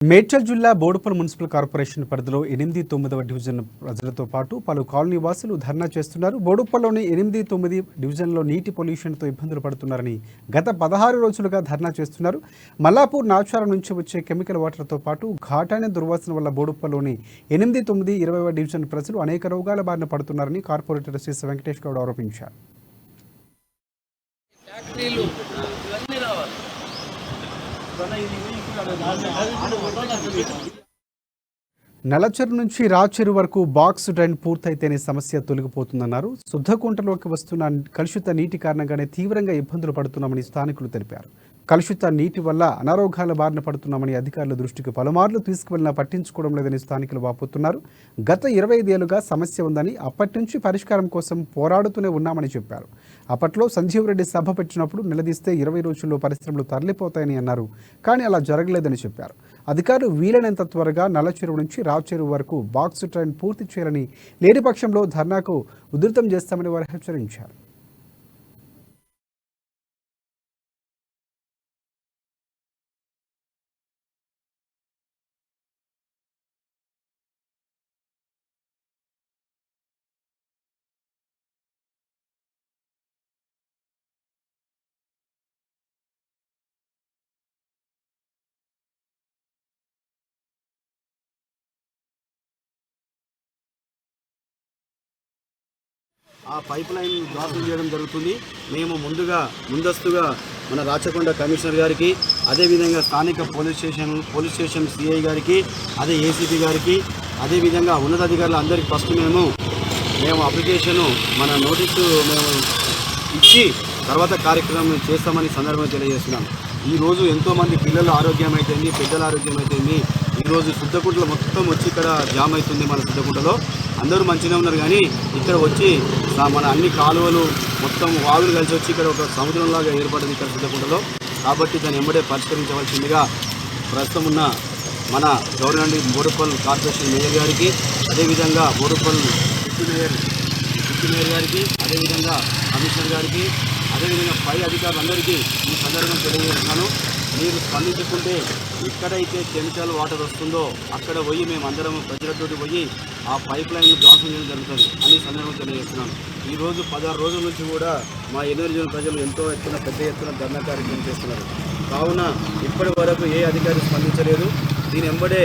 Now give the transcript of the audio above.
మేడ్చల్ జిల్లా Boduppal municipal corporation పరిధిలో 8, 9వ division ప్రజలతో పాటు పలు కాలనీ వాసులు ధర్నా చేస్తున్నారు. బోడుపల్లోని 8, 9 డివిజన్లో నీటి పొల్యూషన్తో ఇబ్బందులు పడుతున్నారని గత 16 రోజులుగా ధర్నా చేస్తున్నారు. మల్లాపూర్ నాచారం నుంచి వచ్చే కెమికల్ వాటర్తో పాటు ఘాటైన దుర్వాసన వల్ల బోడుపల్లోని 8, 9, 20వ డివిజన్ ప్రజలు అనేక రోగాల బారిన పడుతున్నారని కార్పొరేటర్ శ్రీ వెంకటేష్ గౌడ్ ఆరోపించారు. నల్లచెరు నుంచి రాచెరు వరకు బాక్స్ డ్రైన్ పూర్తయితేనే సమస్య తొలగిపోతుందన్నారు. శుద్ధకుంటలోకి వస్తున్న కలుషిత నీటి కారణంగానే తీవ్రంగా ఇబ్బందులు పడుతున్నామని స్థానికులు తెలిపారు. కలుషిత నీటి వల్ల అనారోగ్యాల బారిన పడుతున్నామని అధికారుల దృష్టికి పలుమార్లు తీసుకువెళ్ళినా పట్టించుకోవడం లేదని స్థానికులు వాపోతున్నారు. గత 25 ఏళ్లుగా సమస్య ఉందని, అప్పటి నుంచి పరిష్కారం కోసం పోరాడుతూనే ఉన్నామని చెప్పారు. అప్పట్లో సంజీవ్ రెడ్డి సభ పెట్టినప్పుడు నిలదీస్తే 20 రోజుల్లో పరిశ్రమలు తరలిపోతాయని అన్నారు. కానీ అలా జరగలేదని చెప్పారు. అధికారులు వీలైనంత త్వరగా నల్లచెరువు నుంచి రాచెరువు వరకు బాక్స్ ట్రైన్ పూర్తి చేయాలని, లేని పక్షంలో ధర్నాకు ఉధృతం చేస్తామని వారు హెచ్చరించారు. ఆ పైప్ లైన్ బ్లాకింగ్ చేయడం జరుగుతుంది. మేము ముందస్తుగా మన రాచకొండ కమిషనర్ గారికి, అదేవిధంగా స్థానిక పోలీస్ స్టేషన్ సిఐ గారికి, అదే ఏసీపీ గారికి, అదేవిధంగా ఉన్నతాధికారులు అందరికీ ఫస్ట్ మేము అప్లికేషను మన నోటీసు మేము ఇచ్చి తర్వాత కార్యక్రమం చేస్తామని సందర్భంగా తెలియజేస్తున్నాం. ఈరోజు ఎంతోమంది పిల్లల ఆరోగ్యం అయితేంది, పెద్దల ఆరోగ్యం అయితేంది, ఈరోజు శుద్ధకుంటలో మొత్తం వచ్చి ఇక్కడ జామ్ అవుతుంది. మన శుద్ధకుంటలో అందరూ మంచిగా ఉన్నారు, కానీ ఇక్కడ వచ్చి మన అన్ని కాలువలు మొత్తం వాగులు కలిసి వచ్చి ఇక్కడ ఒక సముద్రంలాగా ఏర్పడింది ఇక్కడ శుద్ధకుంటలో. కాబట్టి దాన్ని ఎంబడే పరిష్కరించవలసిందిగా ప్రస్తుతం ఉన్న మన గవర్నమెంట్ బోడుపల్ కార్పొరేషన్ మేయర్ గారికి, అదేవిధంగా బోడుపల్ డిప్యూటీ మేయర్ గారికి, అదేవిధంగా కమిషనర్ గారికి, అదేవిధంగా పై అధికారులందరికీ ఈ సందర్భంగా తెలియజేస్తున్నాను. మీరు స్పందించుకుంటే ఎక్కడైతే కెమికల్ వాటర్ వస్తుందో అక్కడ పోయి మేమందరం ప్రజలతోటి పోయి ఆ పైప్ లైన్ జాన్సన్ చేయడం జరుగుతుంది అని సందర్భంగా తెలియజేస్తున్నాను. ఈరోజు 16 రోజుల నుంచి కూడా మా ఎనర్జీ ప్రజలు ఎంతో పెద్ద ఎత్తున ధర్నా కార్యక్రమం చేస్తున్నారు. కావున ఇప్పటి వరకు ఏ అధికారి స్పందించలేదు. దీని వెంబడే